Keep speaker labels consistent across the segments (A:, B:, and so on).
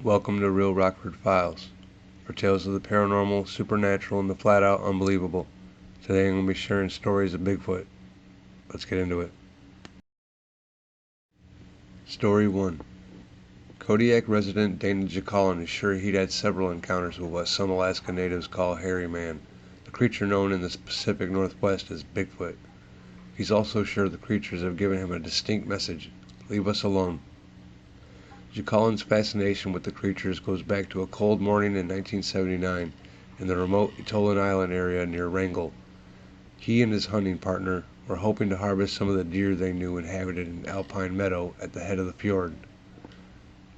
A: Welcome to Real Rockford Files, for tales of the paranormal, supernatural, and the flat-out unbelievable. Today I'm going to be sharing stories of Bigfoot. Let's get into it. Story 1. Kodiak resident Dana Jacallin is sure he'd had several encounters with what some Alaska natives call hairy man, the creature known in the Pacific Northwest as Bigfoot. He's also sure the creatures have given him a distinct message: leave us alone. Jacallin's fascination with the creatures goes back to a cold morning in 1979 in the remote Etolan Island area near Wrangell. He and his hunting partner were hoping to harvest some of the deer they knew inhabited an alpine meadow at the head of the fjord.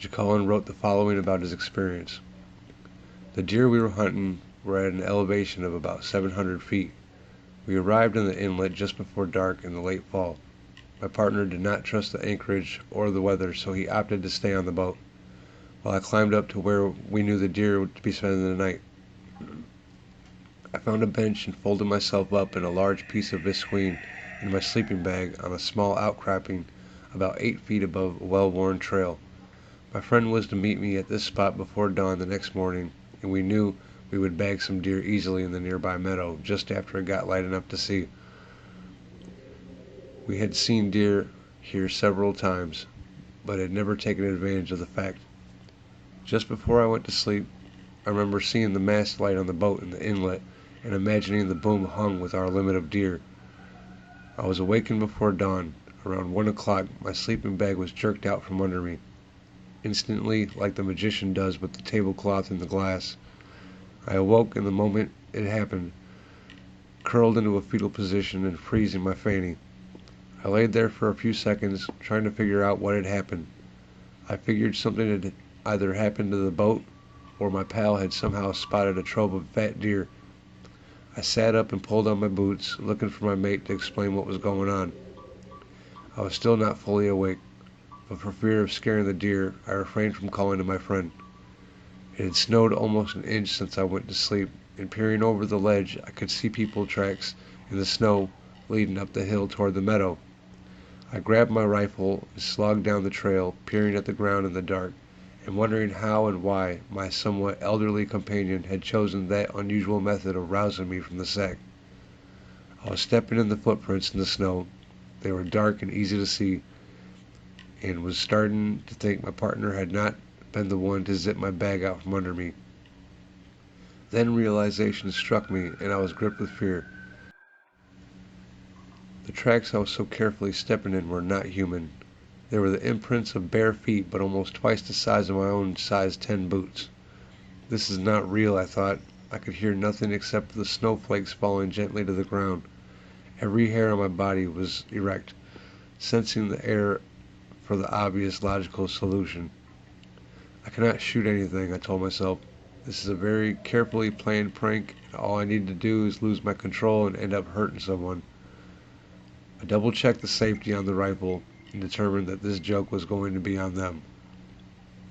A: Jacallin wrote the following about his experience. The deer we were hunting were at an elevation of about 700 feet. We arrived in the inlet just before dark in the late fall. My partner did not trust the anchorage or the weather, so he opted to stay on the boat, while I climbed up to where we knew the deer would be spending the night. I found a bench and folded myself up in a large piece of visqueen in my sleeping bag on a small outcropping about 8 feet above a well-worn trail. My friend was to meet me at this spot before dawn the next morning, and we knew we would bag some deer easily in the nearby meadow just after it got light enough to see. We had seen deer here several times, but had never taken advantage of the fact. Just before I went to sleep, I remember seeing the mast light on the boat in the inlet and imagining the boom hung with our limit of deer. I was awakened before dawn. Around 1 o'clock, my sleeping bag was jerked out from under me. Instantly, like the magician does with the tablecloth and the glass, I awoke in the moment it happened, curled into a fetal position and freezing my fanny. I laid there for a few seconds, trying to figure out what had happened. I figured something had either happened to the boat, or my pal had somehow spotted a trove of fat deer. I sat up and pulled on my boots, looking for my mate to explain what was going on. I was still not fully awake, but for fear of scaring the deer, I refrained from calling to my friend. It had snowed almost an inch since I went to sleep, and peering over the ledge, I could see people tracks in the snow leading up the hill toward the meadow. I grabbed my rifle and slogged down the trail, peering at the ground in the dark, and wondering how and why my somewhat elderly companion had chosen that unusual method of rousing me from the sack. I was stepping in the footprints in the snow. They were dark and easy to see, and was starting to think my partner had not been the one to zip my bag out from under me. Then realization struck me, and I was gripped with fear. The tracks I was so carefully stepping in were not human. They were the imprints of bare feet, but almost twice the size of my own size 10 boots. This is not real, I thought. I could hear nothing except the snowflakes falling gently to the ground. Every hair on my body was erect, sensing the air for the obvious logical solution. I cannot shoot anything, I told myself. This is a very carefully planned prank, and all I need to do is lose my control and end up hurting someone. I double-checked the safety on the rifle and determined that this joke was going to be on them.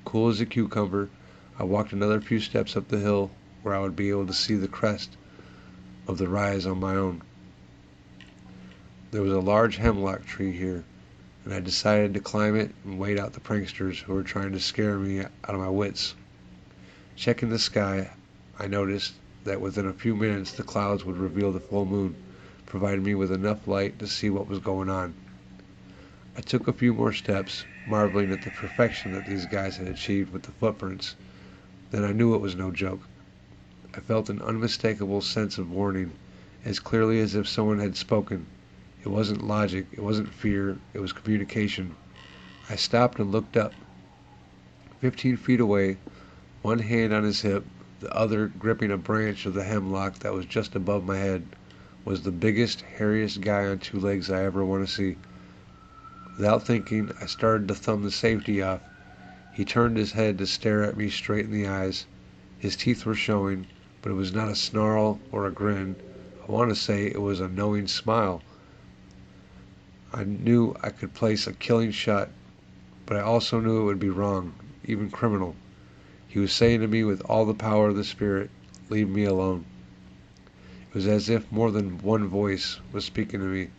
A: Cool as a cucumber, I walked another few steps up the hill where I would be able to see the crest of the rise on my own. There was a large hemlock tree here, and I decided to climb it and wait out the pranksters who were trying to scare me out of my wits. Checking the sky, I noticed that within a few minutes the clouds would reveal the full moon, providing me with enough light to see what was going on. I took a few more steps, marveling at the perfection that these guys had achieved with the footprints. Then I knew it was no joke. I felt an unmistakable sense of warning, as clearly as if someone had spoken. It wasn't logic, it wasn't fear, it was communication. I stopped and looked up. 15 feet away, one hand on his hip, the other gripping a branch of the hemlock that was just above my head, was the biggest, hairiest guy on 2 legs I ever want to see. Without thinking, I started to thumb the safety off. He turned his head to stare at me straight in the eyes. His teeth were showing, but it was not a snarl or a grin. I want to say it was a knowing smile. I knew I could place a killing shot, but I also knew it would be wrong, even criminal. He was saying to me with all the power of the spirit, "Leave me alone." It was as if more than one voice was speaking to me.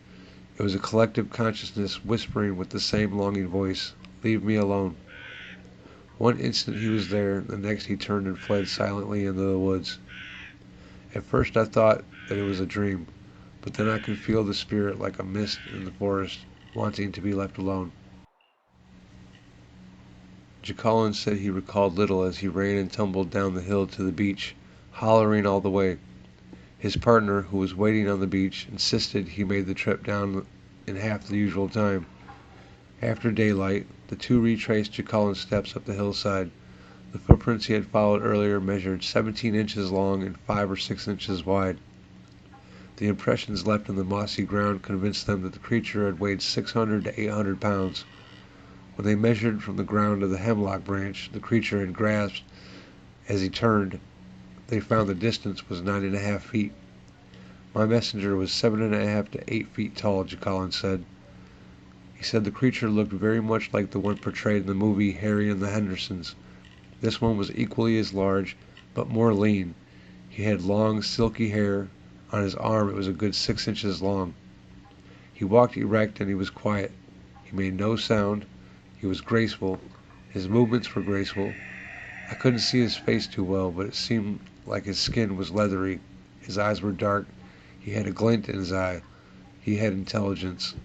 A: It was a collective consciousness whispering with the same longing voice, "Leave me alone." One instant he was there, the next he turned and fled silently into the woods. At first I thought that it was a dream, but then I could feel the spirit like a mist in the forest, wanting to be left alone. Jacqueline said he recalled little as he ran and tumbled down the hill to the beach, hollering all the way. His partner, who was waiting on the beach, insisted he made the trip down in half the usual time. After daylight, the two retraced Jacqueline's steps up the hillside. The footprints he had followed earlier measured 17 inches long and 5 or 6 inches wide. The impressions left in the mossy ground convinced them that the creature had weighed 600 to 800 pounds. When they measured from the ground to the hemlock branch the creature had grasped as he turned, they found the distance was 9.5 feet. My messenger was 7.5 to 8 feet tall, Jacqueline said. He said the creature looked very much like the one portrayed in the movie Harry and the Hendersons. This one was equally as large, but more lean. He had long, silky hair. On his arm it was a good 6 inches long. He walked erect and he was quiet. He made no sound. He was graceful. His movements were graceful. I couldn't see his face too well, but it seemed like his skin was leathery. His eyes were dark. He had a glint in his eye. He had intelligence.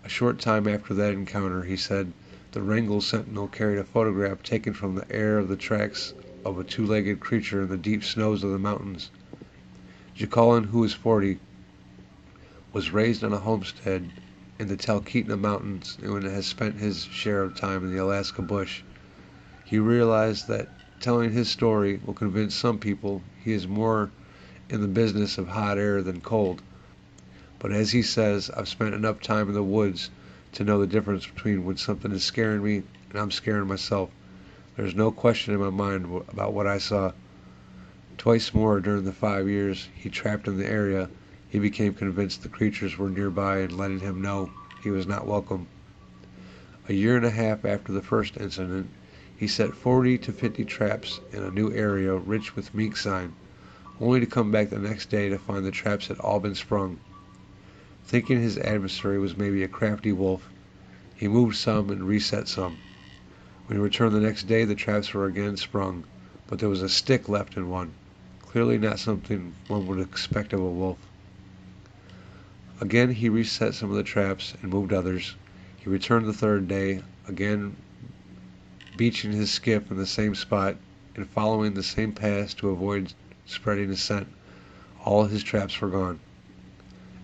A: A short time after that encounter, he said, the Wrangell sentinel carried a photograph taken from the air of the tracks of a two-legged creature in the deep snows of the mountains. Jacqueline, who was 40, was raised on a homestead in the Talkeetna Mountains and has spent his share of time in the Alaska bush. He realized that telling his story will convince some people he is more in the business of hot air than cold. But as he says, I've spent enough time in the woods to know the difference between when something is scaring me and I'm scaring myself. There's no question in my mind about what I saw. Twice more during the 5 years he trapped in the area, he became convinced the creatures were nearby and letting him know he was not welcome. A year and a half after the first incident, he set 40 to 50 traps in a new area rich with mink sign, only to come back the next day to find the traps had all been sprung. Thinking his adversary was maybe a crafty wolf, he moved some and reset some. When he returned the next day, the traps were again sprung, but there was a stick left in one, clearly not something one would expect of a wolf. Again he reset some of the traps and moved others. He returned the third day, again beaching his skiff in the same spot and following the same path to avoid spreading his scent. All his traps were gone.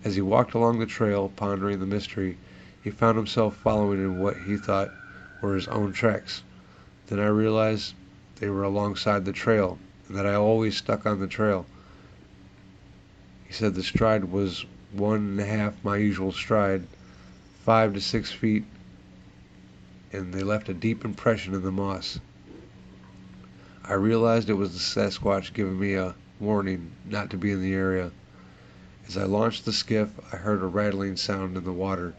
A: As he walked along the trail, pondering the mystery, he found himself following in what he thought were his own tracks. Then I realized they were alongside the trail, and that I always stuck on the trail. He said the stride was 1.5 my usual stride, 5 to 6 feet, and they left a deep impression in the moss. I realized it was the Sasquatch giving me a warning not to be in the area. As I launched the skiff, I heard a rattling sound in the water.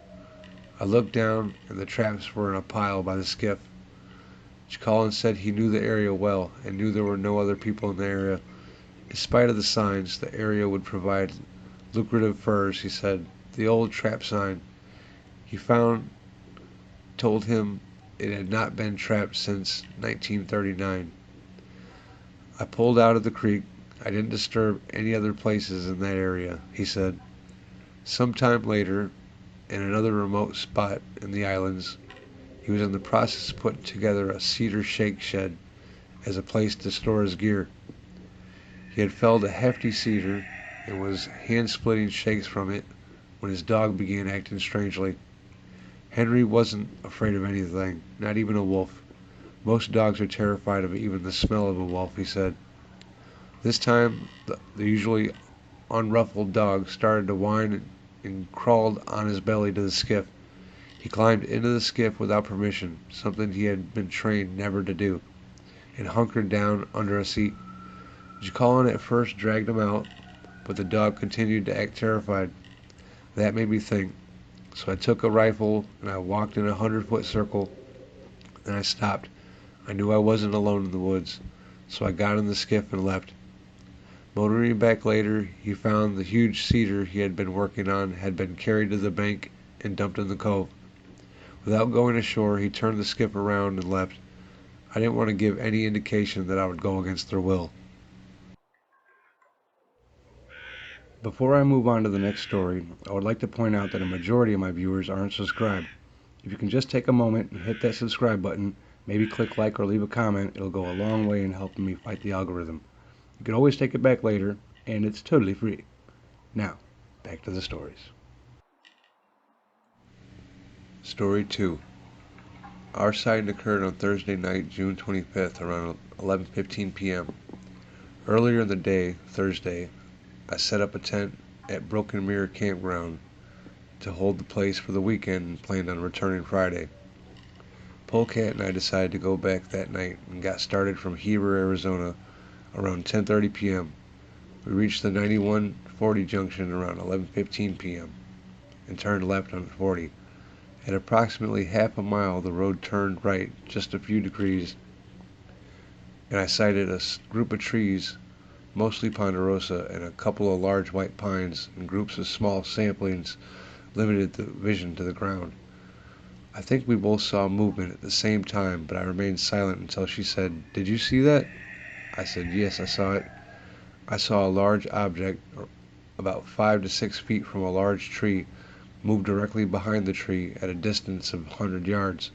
A: I looked down, and the traps were in a pile by the skiff. Jacqueline said he knew the area well, and knew there were no other people in the area. In spite of the signs, the area would provide lucrative furs, he said. The old trap sign he found told him it had not been trapped since 1939. I pulled out of the creek. I didn't disturb any other places in that area, he said. Sometime later, in another remote spot in the islands, he was in the process of putting together a cedar shake shed as a place to store his gear. He had felled a hefty cedar and was hand-splitting shakes from it when his dog began acting strangely. Henry wasn't afraid of anything, not even a wolf. Most dogs are terrified of even the smell of a wolf, he said. This time, the usually unruffled dog started to whine and crawled on his belly to the skiff. He climbed into the skiff without permission, something he had been trained never to do, and hunkered down under a seat. Jacqueline at first dragged him out, but the dog continued to act terrified. That made me think, so I took a rifle and I walked in a 100-foot circle. Then I stopped. I knew I wasn't alone in the woods, so I got in the skiff and left. Motoring back later, he found the huge cedar he had been working on had been carried to the bank and dumped in the cove. Without going ashore, he turned the skiff around and left. I didn't want to give any indication that I would go against their will. Before I move on to the next story, I would like to point out that a majority of my viewers aren't subscribed. If you can just take a moment and hit that subscribe button, maybe click like or leave a comment, it'll go a long way in helping me fight the algorithm. You can always take it back later, and it's totally free. Now, back to the stories. Story 2. Our sighting occurred on Thursday night, June 25th, around 11:15 p.m. Earlier in the day, Thursday, I set up a tent at Broken Mirror Campground to hold the place for the weekend and planned on returning Friday. Polecat and I decided to go back that night and got started from Heber, Arizona around 10:30 p.m. We reached the 9140 junction around 11:15 p.m. and turned left on 40. At approximately half a mile, the road turned right just a few degrees, and I sighted a group of trees, mostly ponderosa, and a couple of large white pines, and groups of small saplings limited the vision to the ground. I think we both saw movement at the same time, but I remained silent until she said, "Did you see that?" I said, "Yes, I saw it." I saw a large object, about 5 to 6 feet from a large tree, move directly behind the tree at a distance of 100 yards.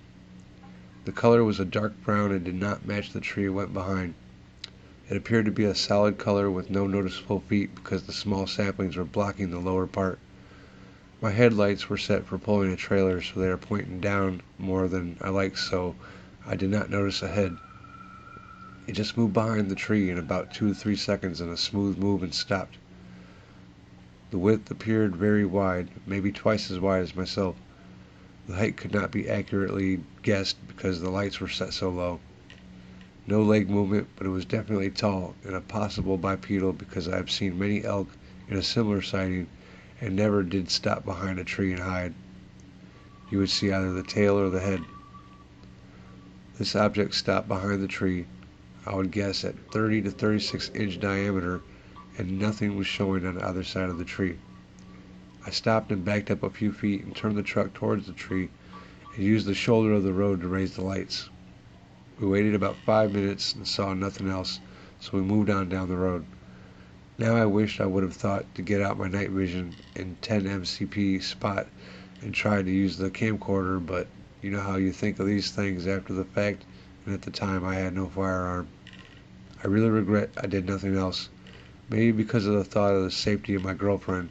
A: The color was a dark brown and did not match the tree it went behind. It appeared to be a solid color with no noticeable feet because the small saplings were blocking the lower part. My headlights were set for pulling a trailer, so they were pointing down more than I liked, so I did not notice a head. It just moved behind the tree in about 2 to 3 seconds in a smooth move and stopped. The width appeared very wide, maybe twice as wide as myself. The height could not be accurately guessed because the lights were set so low. No leg movement, but it was definitely tall and a possible bipedal because I have seen many elk in a similar sighting and never did stop behind a tree and hide. You would see either the tail or the head. This object stopped behind the tree, I would guess at 30 to 36 inch diameter, and nothing was showing on either side of the tree. I stopped and backed up a few feet and turned the truck towards the tree and used the shoulder of the road to raise the lights. We waited about 5 minutes and saw nothing else, so we moved on down the road. Now I wished I would have thought to get out my night vision in 10 MCP spot and tried to use the camcorder, but you know how you think of these things after the fact, and at the time I had no firearm. I really regret I did nothing else, maybe because of the thought of the safety of my girlfriend.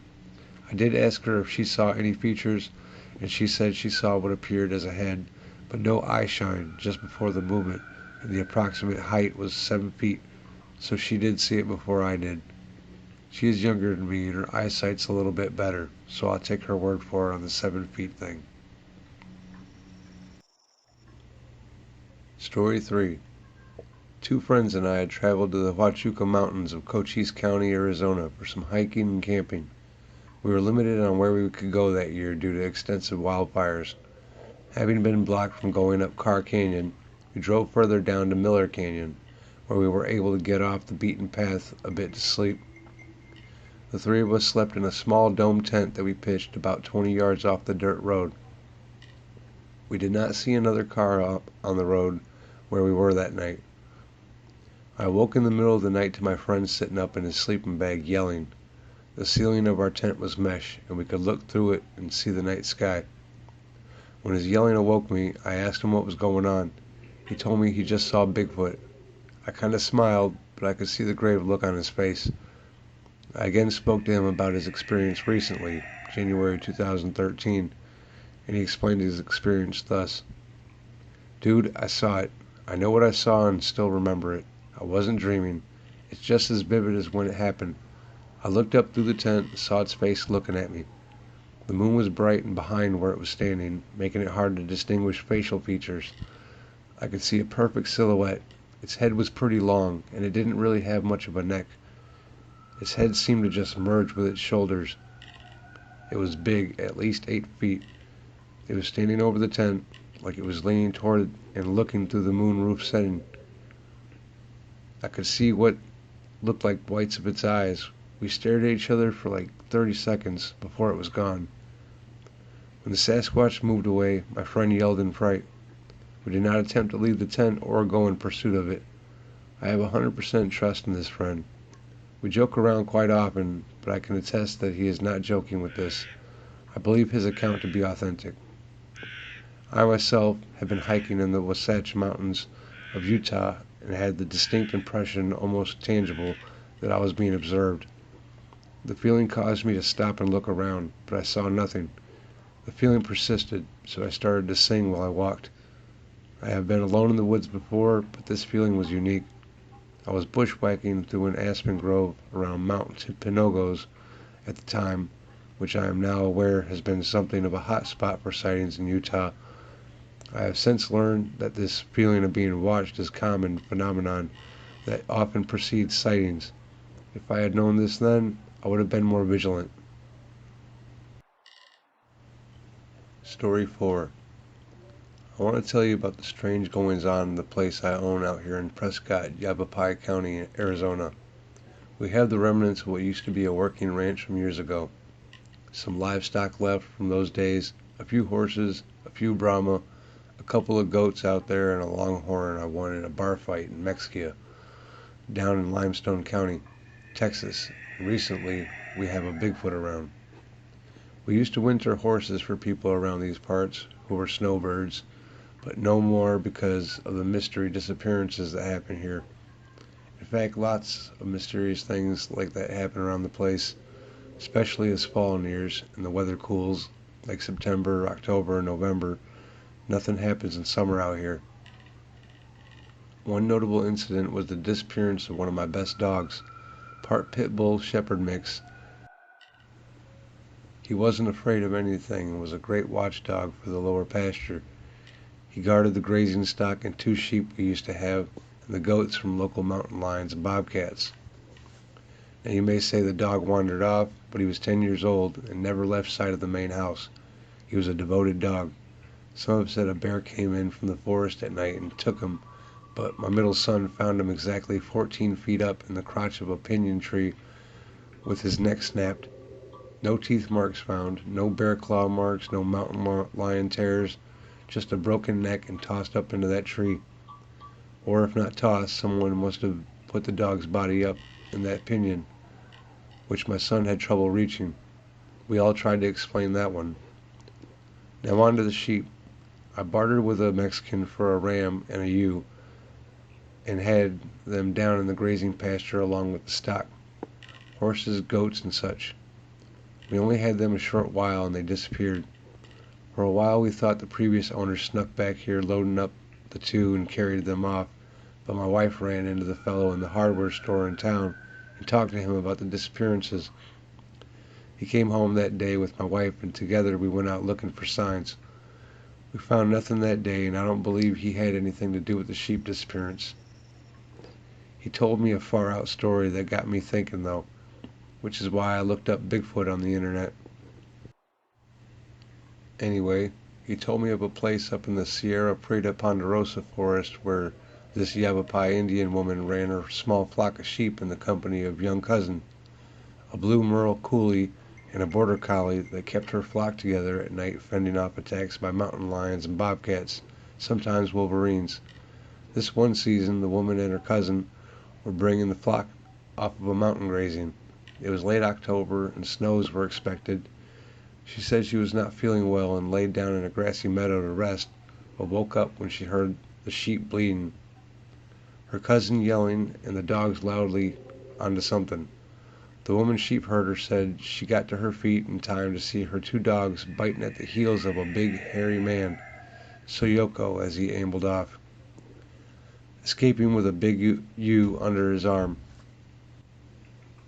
A: I did ask her if she saw any features, and she said she saw what appeared as a head, but no eye shine just before the movement, and the approximate height was 7 feet, so she did see it before I did. She is younger than me and her eyesight's a little bit better, so I'll take her word for it on the 7 feet thing. Story 3. Two friends and I had traveled to the Huachuca Mountains of Cochise County, Arizona for some hiking and camping. We were limited on where we could go that year due to extensive wildfires. Having been blocked from going up Carr Canyon, we drove further down to Miller Canyon, where we were able to get off the beaten path a bit to sleep. The three of us slept in a small dome tent that we pitched about 20 yards off the dirt road. We did not see another car up on the road where we were that night. I awoke in the middle of the night to my friend sitting up in his sleeping bag yelling. The ceiling of our tent was mesh, and we could look through it and see the night sky. When his yelling awoke me, I asked him what was going on. He told me he just saw Bigfoot. I kind of smiled, but I could see the grave look on his face. I again spoke to him about his experience recently, January 2013, and he explained his experience thus. "Dude, I saw it. I know what I saw and still remember it. I wasn't dreaming. It's just as vivid as when it happened. I looked up through the tent and saw its face looking at me. The moon was bright and behind where it was standing, making it hard to distinguish facial features. I could see a perfect silhouette. Its head was pretty long, and it didn't really have much of a neck. Its head seemed to just merge with its shoulders. It was big, at least 8 feet. It was standing over the tent, like it was leaning toward and looking through the moon roof setting. I could see what looked like whites of its eyes. We stared at each other for like 30 seconds before it was gone. When the Sasquatch moved away, my friend yelled in fright. We did not attempt to leave the tent or go in pursuit of it. I have 100% trust in this friend. We joke around quite often, but I can attest that he is not joking with this. I believe his account to be authentic. I myself have been hiking in the Wasatch Mountains of Utah and had the distinct impression, almost tangible, that I was being observed. The feeling caused me to stop and look around, but I saw nothing. The feeling persisted, so I started to sing while I walked. I have been alone in the woods before, but this feeling was unique. I was bushwhacking through an aspen grove around Mount Pinogos at the time, which I am now aware has been something of a hot spot for sightings in Utah. I have since learned that this feeling of being watched is a common phenomenon that often precedes sightings. If I had known this then, I would have been more vigilant. Story 4. I want to tell you about the strange goings-on in the place I own out here in Prescott, Yavapai County, Arizona. We have the remnants of what used to be a working ranch from years ago. Some livestock left from those days, a few horses, a few Brahma, a couple of goats out there, and a longhorn I won in a bar fight in Mexico, down in Limestone County, Texas. Recently, we have a Bigfoot around. We used to winter horses for people around these parts who were snowbirds, but no more because of the mystery disappearances that happen here. In fact, lots of mysterious things like that happen around the place, especially as fall nears and the weather cools, like September, October, and November. Nothing happens in summer out here. One notable incident was the disappearance of one of my best dogs, part pit bull shepherd mix. He wasn't afraid of anything and was a great watchdog for the lower pasture. He guarded the grazing stock and 2 sheep we used to have, and the goats from local mountain lions and bobcats. Now you may say the dog wandered off, but he was 10 years old and never left sight of the main house. He was a devoted dog. Some have said a bear came in from the forest at night and took him, but my middle son found him exactly 14 feet up in the crotch of a pinyon tree with his neck snapped. No teeth marks found, no bear claw marks, no mountain lion tears, just a broken neck and tossed up into that tree. Or if not tossed, someone must have put the dog's body up in that pinyon, which my son had trouble reaching. We all tried to explain that one. Now on to the sheep. I bartered with a Mexican for a ram and a ewe, and had them down in the grazing pasture along with the stock, horses, goats, and such. We only had them a short while and they disappeared. For a while we thought the previous owner snuck back here loading up the 2 and carried them off, but my wife ran into the fellow in the hardware store in town and talked to him about the disappearances. He came home that day with my wife, and together we went out looking for signs. We found nothing that day, and I don't believe he had anything to do with the sheep disappearance. He told me a far-out story that got me thinking, though, which is why I looked up Bigfoot on the internet. Anyway, he told me of a place up in the Sierra Preta Ponderosa forest where this Yavapai Indian woman ran her small flock of sheep in the company of young cousin, a blue Merle Coulee, and a border collie that kept her flock together at night, fending off attacks by mountain lions and bobcats, sometimes wolverines. This one season, the woman and her cousin were bringing the flock off of a mountain grazing. It was late October and snows were expected. She said she was not feeling well and laid down in a grassy meadow to rest, but woke up when she heard the sheep bleating, her cousin yelling, and the dogs loudly onto something. The woman sheep herder said she got to her feet in time to see her 2 dogs biting at the heels of a big hairy man, Soyoko, as he ambled off, escaping with a big ewe under his arm.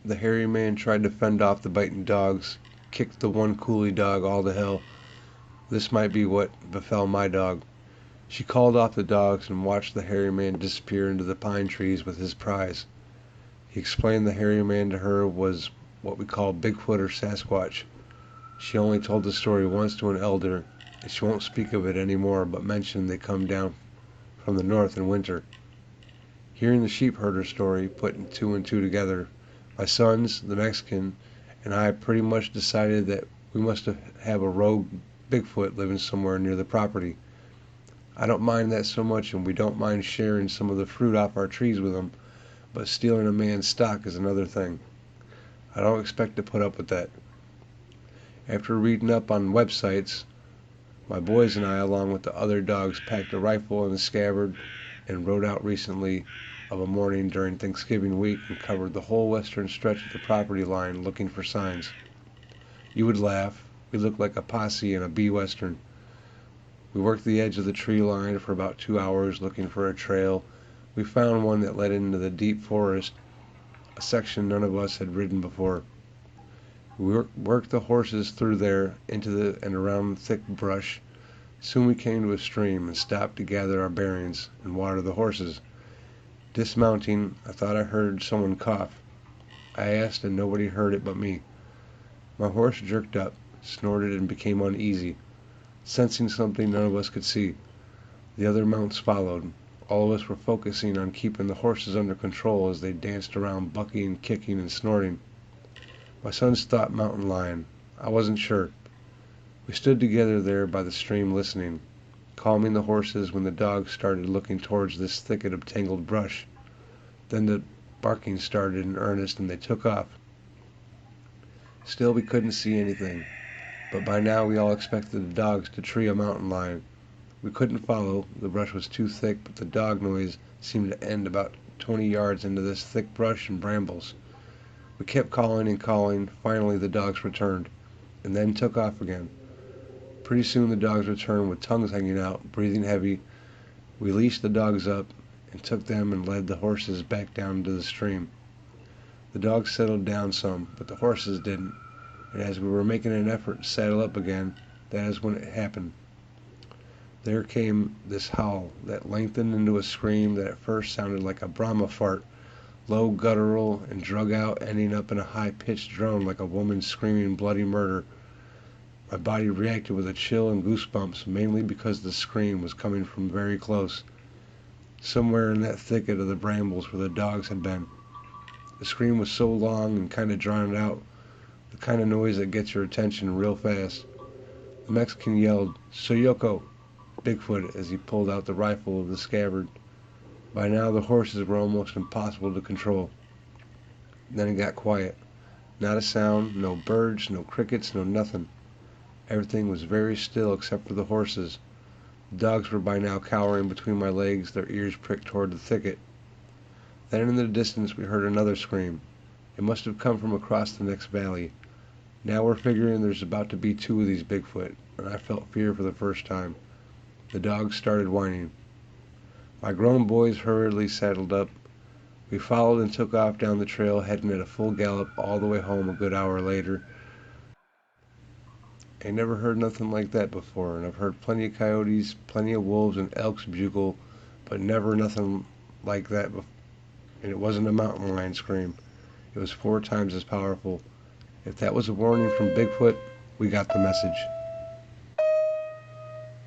A: The hairy man tried to fend off the biting dogs, kicked the one Coulee dog all to hell. This might be what befell my dog. She called off the dogs and watched the hairy man disappear into the pine trees with his prize. He explained the hairy man to her was what we call Bigfoot or Sasquatch. She only told the story once to an elder, and she won't speak of it any more, but mentioned they come down from the north in winter. Hearing the sheep herder story, putting 2 and 2 together, my sons, the Mexican, and I pretty much decided that we must have a rogue Bigfoot living somewhere near the property. I don't mind that so much, and we don't mind sharing some of the fruit off our trees with them, but stealing a man's stock is another thing. I don't expect to put up with that. After reading up on websites, my boys and I, along with the other dogs, packed a rifle and a scabbard and rode out recently of a morning during Thanksgiving week and covered the whole western stretch of the property line looking for signs. You would laugh. We looked like a posse in a B-Western. We worked the edge of the tree line for about 2 hours looking for a trail. We found one that led into the deep forest, a section none of us had ridden before. We worked the horses through there, into the and around the thick brush. Soon we came to a stream and stopped to gather our bearings and water the horses. Dismounting, I thought I heard someone cough. I asked and nobody heard it but me. My horse jerked up, snorted and became uneasy, sensing something none of us could see. The other mounts followed. All of us were focusing on keeping the horses under control as they danced around bucking, kicking, and snorting. My sons thought mountain lion. I wasn't sure. We stood together there by the stream listening, calming the horses when the dogs started looking towards this thicket of tangled brush. Then the barking started in earnest and they took off. Still we couldn't see anything, but by now we all expected the dogs to tree a mountain lion. We couldn't follow, the brush was too thick, but the dog noise seemed to end about 20 yards into this thick brush and brambles. We kept calling and calling. Finally the dogs returned, and then took off again. Pretty soon the dogs returned with tongues hanging out, breathing heavy. We leashed the dogs up and took them and led the horses back down into the stream. The dogs settled down some, but the horses didn't, and as we were making an effort to saddle up again, that is when it happened. There came this howl that lengthened into a scream that at first sounded like a Brahma fart, low, guttural, and drug out, ending up in a high-pitched drone like a woman screaming bloody murder. My body reacted with a chill and goosebumps, mainly because the scream was coming from very close, somewhere in that thicket of the brambles where the dogs had been. The scream was so long and kind of drowned out, the kind of noise that gets your attention real fast. The Mexican yelled, "Soyoko!" Bigfoot, as he pulled out the rifle of the scabbard. By now the horses were almost impossible to control. Then it got quiet. Not a sound, no birds, no crickets, no nothing. Everything was very still except for the horses. The dogs were by now cowering between my legs, their ears pricked toward the thicket. Then in the distance we heard another scream. It must have come from across the next valley. Now we're figuring there's about to be 2 of these Bigfoot, and I felt fear for the first time. The dogs started whining. My grown boys hurriedly saddled up. We followed and took off down the trail, heading at a full gallop all the way home a good hour later. I never heard nothing like that before, and I've heard plenty of coyotes, plenty of wolves and elks bugle, but never nothing like that before. And it wasn't a mountain lion scream. It was 4 times as powerful. If that was a warning from Bigfoot, we got the message.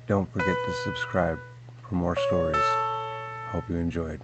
A: Don't forget to subscribe for more stories. Hope you enjoyed.